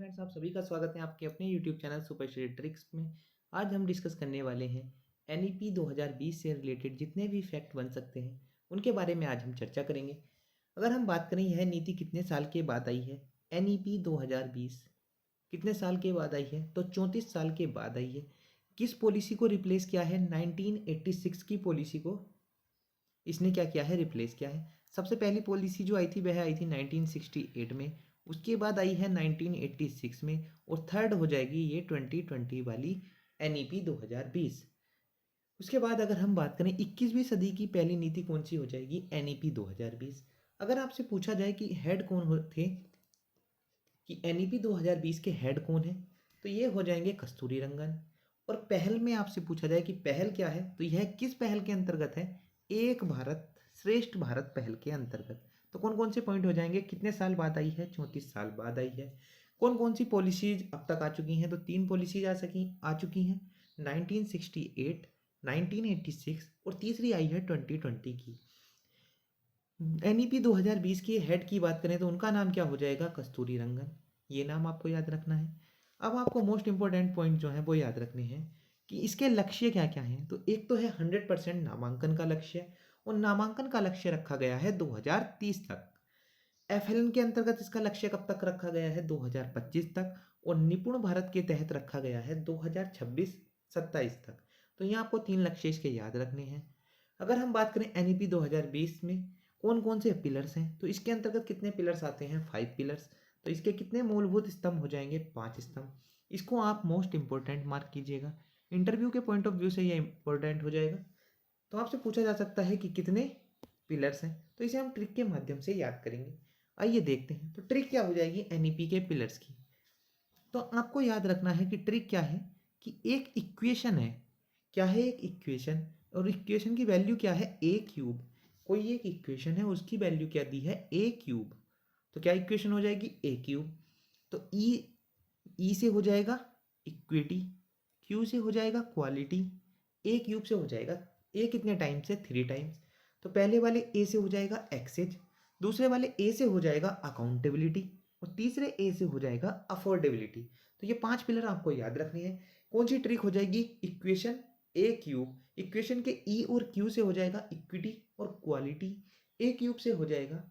Friends, आप सभी का स्वागत है आपके अपने YouTube channel super study tricks में। आज हम डिस्कस करने वाले हैं एनईपी 2020 से रिलेटेड जितने भी फैक्ट बन सकते हैं उनके बारे में आज हम चर्चा करेंगे। अगर हम बात करें यह नीति कितने साल के बाद आई है, एनईपी 2020 कितने साल के बाद आई है, तो 34 साल के बाद आई है। किस पॉलिसी को रिप्लेस किया है? 1986 की पॉलिसी को इसने क्या किया है? रिप्लेस किया है। सबसे पहली पॉलिसी जो आई थी वह आई थी 1968 में, उसके बाद आई है 1986 में, और थर्ड हो जाएगी ये 2020 वाली एनईपी 2020। उसके बाद अगर हम बात करें 21वीं सदी की पहली नीति कौन सी हो जाएगी? एनईपी 2020। अगर आपसे पूछा जाए कि हेड कौन थे, कि एनईपी 2020 के हेड कौन है, तो ये हो जाएंगे कस्तूरी रंगन। और पहल में आपसे पूछा जाए कि पहल क्या है, तो यह किस पहल के अंतर्गत है? एक भारत श्रेष्ठ भारत पहल के अंतर्गत। तो कौन कौन से पॉइंट हो जाएंगे? कितने साल बाद आई है? 34 साल बाद आई है। कौन कौन सी पॉलिसीज अब तक आ चुकी हैं? तो 3 पॉलिसीज आ चुकी हैं, 1968, 1986 और तीसरी आई है 2020 की। एनईपी 2020 की हेड की बात करें तो उनका नाम क्या हो जाएगा? कस्तूरी रंगन। ये नाम आपको याद रखना है। अब आपको मोस्ट इंपॉर्टेंट पॉइंट जो है वो याद रखने हैं कि इसके लक्ष्य क्या क्या हैं। तो एक तो है 100% नामांकन का लक्ष्य, और नामांकन का लक्ष्य रखा गया है 2030 तक। एफएलएन के अंतर्गत इसका लक्ष्य कब तक रखा गया है? 2025 तक। और निपुण भारत के तहत रखा गया है 2026-27 तक। तो यहाँ आपको 3 लक्ष्य इसके याद रखने हैं। अगर हम बात करें एनईपी 2020 में कौन कौन से पिलर्स हैं, तो इसके अंतर्गत कितने पिलर्स आते हैं? 5 पिलर्स। तो इसके कितने मूलभूत स्तंभ हो जाएंगे? 5 स्तंभ। इसको आप मोस्ट इंपॉर्टेंट मार्क कीजिएगा, इंटरव्यू के पॉइंट ऑफ व्यू से ये इंपॉर्टेंट हो जाएगा। तो आपसे पूछा जा सकता है कि कितने पिलर्स हैं, तो इसे हम ट्रिक के माध्यम से याद करेंगे। आइए देखते हैं। तो ट्रिक क्या हो जाएगी एनईपी के पिलर्स की? तो आपको याद रखना है कि ट्रिक क्या है, कि एक इक्वेशन है। क्या है? एक इक्वेशन। और इक्वेशन की वैल्यू क्या है? ए क्यूब। कोई एक इक्वेशन है, उसकी वैल्यू क्या दी है? ए क्यूब। तो क्या इक्वेशन हो जाएगी? ए क्यूब। तो ई से हो जाएगा इक्विटी, क्यू से हो जाएगा क्वालिटी, ए क्यूब से हो जाएगा ए कितने टाइम्स से? 3 टाइम्स। तो पहले वाले ए से हो जाएगा एक्सेज, दूसरे वाले ए से हो जाएगा अकाउंटेबिलिटी, और तीसरे ए से हो जाएगा अफोर्डेबिलिटी। तो ये 5 पिलर आपको याद रखने हैं। कौन सी ट्रिक हो जाएगी? इक्वेशन ए क्यूब, इक्वेशन के ई और क्यू से हो जाएगा इक्विटी और क्वालिटी, ए क्यूब से हो जाएगा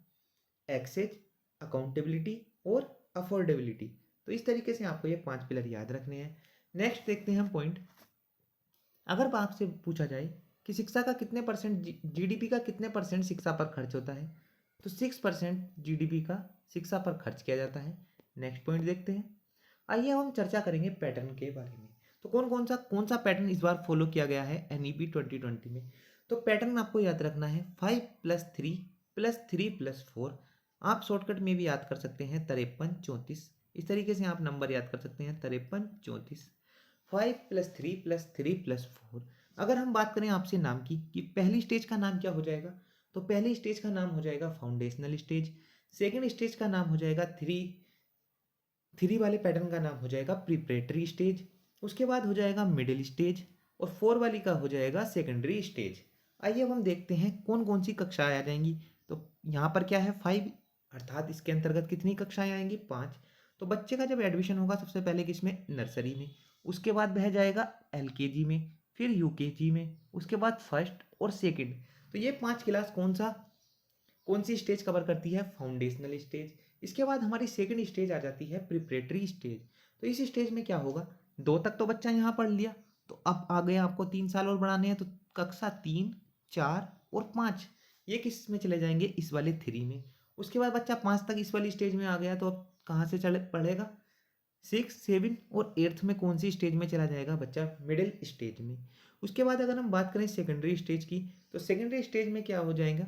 एक्सेज, अकाउंटेबिलिटी और अफोर्डेबिलिटी। तो इस तरीके से आपको ये 5 पिलर याद रखने हैं। नेक्स्ट देखते हैं हम पॉइंट। अगर आपसे पूछा जाए कि शिक्षा का कितने परसेंट, जीडीपी का कितने परसेंट शिक्षा पर खर्च होता है, तो 6% जीडीपी का शिक्षा पर खर्च किया जाता है। नेक्स्ट पॉइंट देखते हैं। आइए हम चर्चा करेंगे पैटर्न के बारे में। तो कौन सा पैटर्न इस बार फॉलो किया गया है एनईपी 2020 में? तो पैटर्न आपको याद रखना है 5+3+3+4। आप शॉर्टकट में भी याद कर सकते हैं 53-34। इस तरीके से आप नंबर याद कर सकते हैं 53-34। 5+3+3+4। अगर हम बात करें आपसे नाम की कि पहली स्टेज का नाम क्या हो जाएगा, तो पहली स्टेज का नाम हो जाएगा फाउंडेशनल स्टेज। सेकेंड स्टेज का नाम हो जाएगा थ्री वाले पैटर्न का नाम हो जाएगा प्रिपरेटरी स्टेज। उसके बाद हो जाएगा मिडिल स्टेज, और 4 वाली का हो जाएगा सेकेंडरी स्टेज। आइए अब हम देखते हैं कौन कौन सी कक्षाएं आ जाएंगी। तो यहाँ पर क्या है 5, अर्थात इसके अंतर्गत कितनी कक्षाएं आएंगी? 5। तो बच्चे का जब एडमिशन होगा सबसे पहले किसमें? नर्सरी में। उसके बाद बह जाएगा एलकेजी में, फिर यूकेजी में, उसके बाद फर्स्ट और सेकंड। तो ये 5 क्लास कौन सी स्टेज कवर करती है? Foundational stage. इसके बाद हमारी सेकंड स्टेज आ जाती है प्रिपरेटरी स्टेज। तो इस स्टेज में क्या होगा? 2 तक तो बच्चा यहाँ पढ़ लिया, तो अब आ गया आपको 3 साल और बढ़ाने हैं, तो कक्षा 3, 4 और 5 ये किस में चले जाएंगे? इस वाले 3 में। उसके बाद बच्चा 5 तक इस वाली स्टेज में आ गया, तो अब कहाँ से चले पढ़ेगा? 6, 7 और 8th में कौन सी स्टेज में चला जाएगा बच्चा? मिडिल स्टेज में। उसके बाद अगर हम बात करें सेकेंडरी स्टेज की, तो सेकेंडरी स्टेज में क्या हो जाएगा?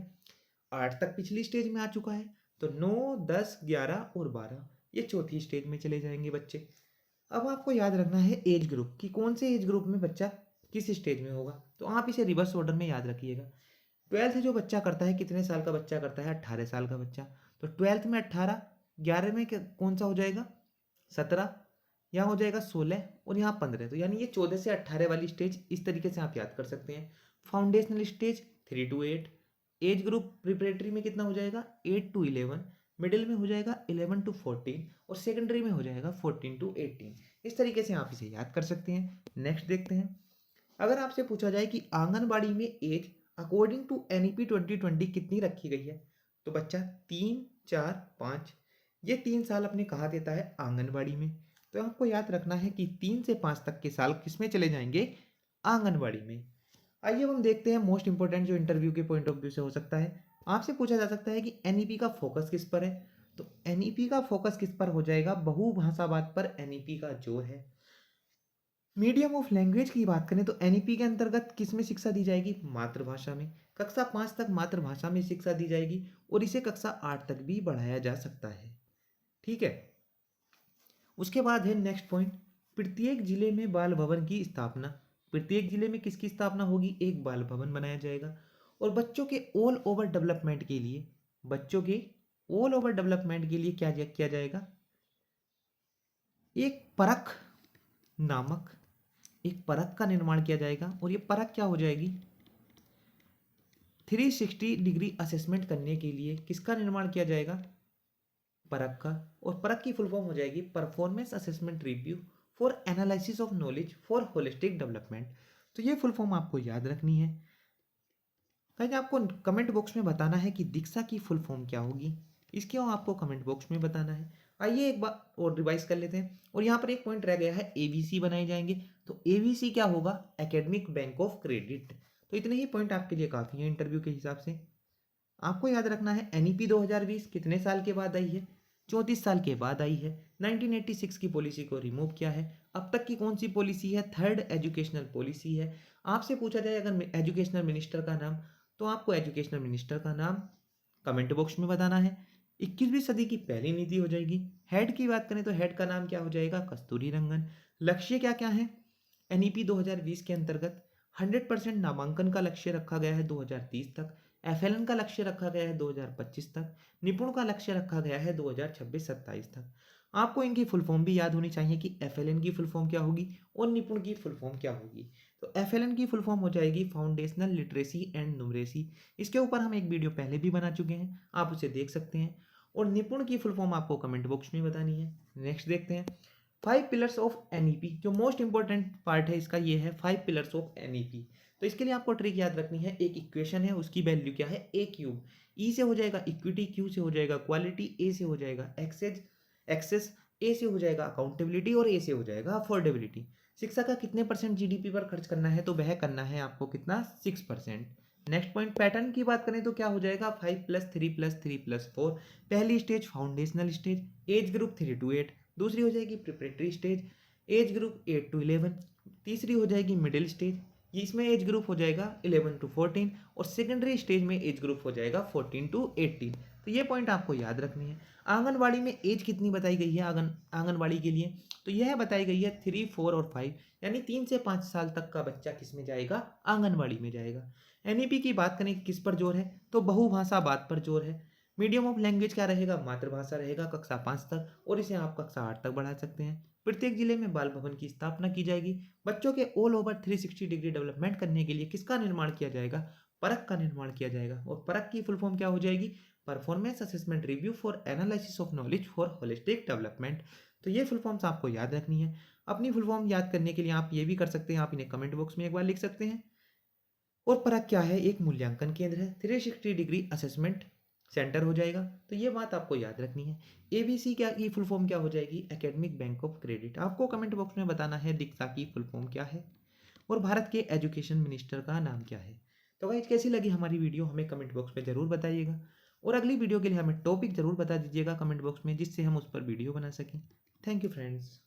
8 तक पिछली स्टेज में आ चुका है, तो 9, 10, 11 और 12 ये चौथी स्टेज में चले जाएंगे बच्चे। अब आपको याद रखना है एज ग्रुप, कि कौन से एज ग्रुप में बच्चा किस स्टेज में होगा। तो आप इसे रिवर्स ऑर्डर में याद रखिएगा। 12th जो बच्चा करता है, कितने साल का बच्चा करता है? 18 साल का बच्चा। तो 12th में 18, 11 में कौन सा हो जाएगा? 17, यहाँ हो जाएगा 16 और यहाँ 15। तो यानी ये 14 से 18 वाली स्टेज इस तरीके से आप याद कर सकते हैं। Foundational stage 3 to 8, age group preparatory में कितना हो जाएगा? 8 to 11, मिडिल में हो जाएगा 11 to 14 और सेकेंडरी में हो जाएगा 14 to 18। इस तरीके से आप इसे याद कर सकते हैं। नेक्स्ट देखते हैं, अगर आपसे पूछा जाए कि आंगनबाड़ी में एज अकॉर्डिंग टू NEP 2020 कितनी रखी गई है, तो बच्चा 3, 4, 5 ये 3 साल अपने कहा देता है आंगनबाड़ी में। तो आपको याद रखना है कि 3 से 5 तक के साल किस में चले जाएंगे, आंगनबाड़ी में। आइए हम देखते हैं मोस्ट इंपॉर्टेंट जो इंटरव्यू के पॉइंट ऑफ व्यू से हो सकता है। आपसे पूछा जा सकता है कि NEP का फोकस किस पर है, तो NEP का फोकस किस पर हो जाएगा, बहुभाषावाद पर NEP का जोर है। मीडियम ऑफ लैंग्वेज की बात करें तो NEP के अंतर्गत किस में शिक्षा दी जाएगी, मातृभाषा में। कक्षा 5 तक मातृभाषा में शिक्षा दी जाएगी और इसे कक्षा 8 तक भी बढ़ाया जा सकता है। ठीक है, उसके बाद है नेक्स्ट पॉइंट, प्रत्येक जिले में बाल भवन की स्थापना। प्रत्येक जिले में किसकी स्थापना होगी, एक बाल भवन बनाया जाएगा। और बच्चों के ऑल ओवर डेवलपमेंट के लिए, बच्चों के ऑल ओवर डेवलपमेंट के लिए क्या किया जाएगा, एक परख नामक एक परख का निर्माण किया जाएगा। और ये परख क्या हो जाएगी, 360 डिग्री असेसमेंट करने के लिए किसका निर्माण किया जाएगा, परख का। और परख की फुल फॉर्म हो जाएगी performance assessment review for analysis of knowledge for holistic development. तो ये फुल फॉर्म आपको याद रखनी है। कहीं आपको कमेंट बॉक्स में बताना है कि दीक्षा की फुल फॉर्म क्या होगी, इसके आपको कमेंट बॉक्स में बताना है। आइए एक बार और रिवाइज कर लेते हैं। और यहाँ पर एक पॉइंट रह गया है, ABC बनाए जाएंगे। तो ABC क्या होगा, एकेडमिक बैंक ऑफ क्रेडिट। तो इतने ही पॉइंट आपके लिए काफ़ी है इंटरव्यू के हिसाब से। आपको याद रखना है NEP 2020 कितने साल के बाद आई है, 34 साल के बाद आई है। 1986 की पॉलिसी को रिमूव किया है। अब तक की कौन सी पॉलिसी है, थर्ड एजुकेशनल पॉलिसी है। आपसे पूछा जाए अगर एजुकेशनल मिनिस्टर का नाम, तो आपको एजुकेशनल मिनिस्टर का नाम कमेंट बॉक्स में बताना है। 21वीं सदी की पहली नीति हो जाएगी। हेड की बात करें तो हेड का नाम क्या हो जाएगा, कस्तूरी रंगन। लक्ष्य क्या क्या है, NEP 2020 के अंतर्गत 100% नामांकन का लक्ष्य रखा गया है 2030 तक। FLN का लक्ष्य रखा गया है 2025 तक। निपुण का लक्ष्य रखा गया है 2026-27 तक। आपको इनकी फुल फॉर्म भी याद होनी चाहिए कि FLN की फुल फॉर्म क्या होगी और निपुण की फुल फॉर्म क्या होगी। तो FLN की फुल फॉर्म हो जाएगी फाउंडेशनल लिटरेसी एंड न्यूमरेसी। इसके ऊपर हम एक वीडियो पहले भी बना चुके हैं, आप उसे देख सकते हैं। और निपुण की फुल फॉर्म आपको कमेंट बॉक्स में बतानी है। नेक्स्ट देखते हैं 5 पिलर्स ऑफ NEP। जो मोस्ट इंपॉर्टेंट पार्ट है इसका ये है 5 पिलर्स ऑफ NEP। तो इसके लिए आपको ट्रिक याद रखनी है, एक इक्वेशन है उसकी वैल्यू क्या है, A³। E से हो जाएगा इक्विटी, Q से हो जाएगा क्वालिटी, A से हो जाएगा एक्सेस, A से हो जाएगा अकाउंटेबिलिटी और A से हो जाएगा अफोर्डेबिलिटी। शिक्षा का कितने % GDP पर खर्च करना है, तो वह करना है आपको कितना, 6%। नेक्स्ट पॉइंट पैटर्न की बात करें तो क्या हो जाएगा, 5+3+3+4। पहली stage foundational stage, age group 3 to 8। दूसरी हो जाएगी preparatory stage, age group 8 to 11। तीसरी हो जाएगी मिडिल स्टेज, इसमें एज ग्रुप हो जाएगा 11 to 14। और सेकेंडरी स्टेज में एज ग्रुप हो जाएगा 14 to 18। तो ये पॉइंट आपको याद रखनी है। आंगनबाड़ी में एज कितनी बताई गई है आंगनबाड़ी के लिए, तो यह बताई गई है 3, 4 और 5, यानी 3 से 5 साल तक का बच्चा किस में जाएगा, आंगनबाड़ी में जाएगा। NEP की बात करें किस पर जोर है, तो बहुभाषावाद पर जोर है। मीडियम ऑफ लैंग्वेज क्या रहेगा, मातृभाषा रहेगा कक्षा 5 तक, और इसे आप कक्षा 8 तक बढ़ा सकते हैं। प्रत्येक जिले में बाल भवन की स्थापना की जाएगी। बच्चों के ऑल ओवर 360 डिग्री डेवलपमेंट करने के लिए किसका निर्माण किया जाएगा, परख का निर्माण किया जाएगा। और परख की फुल फॉर्म क्या हो जाएगी, performance assessment review for analysis of knowledge for holistic development. तो ये फुल फॉर्म्स आपको याद रखनी है। अपनी फुल फॉर्म याद करने के लिए आप ये भी कर सकते हैं, आप इन्हें कमेंट बॉक्स में एक बार लिख सकते हैं। और परख क्या है, एक मूल्यांकन केंद्र है, 360 डिग्री असेसमेंट सेंटर हो जाएगा। तो ये बात आपको याद रखनी है। ABC क्या की फुल फॉर्म क्या हो जाएगी, एकेडमिक बैंक ऑफ क्रेडिट। आपको कमेंट बॉक्स में बताना है दीक्षा की फुल फॉर्म क्या है और भारत के एजुकेशन मिनिस्टर का नाम क्या है। तो गाइस कैसी लगी हमारी वीडियो हमें कमेंट बॉक्स में ज़रूर बताइएगा। और अगली वीडियो के लिए हमें टॉपिक ज़रूर बता दीजिएगा कमेंट बॉक्स में, जिससे हम उस पर वीडियो बना सकें। Thank you friends.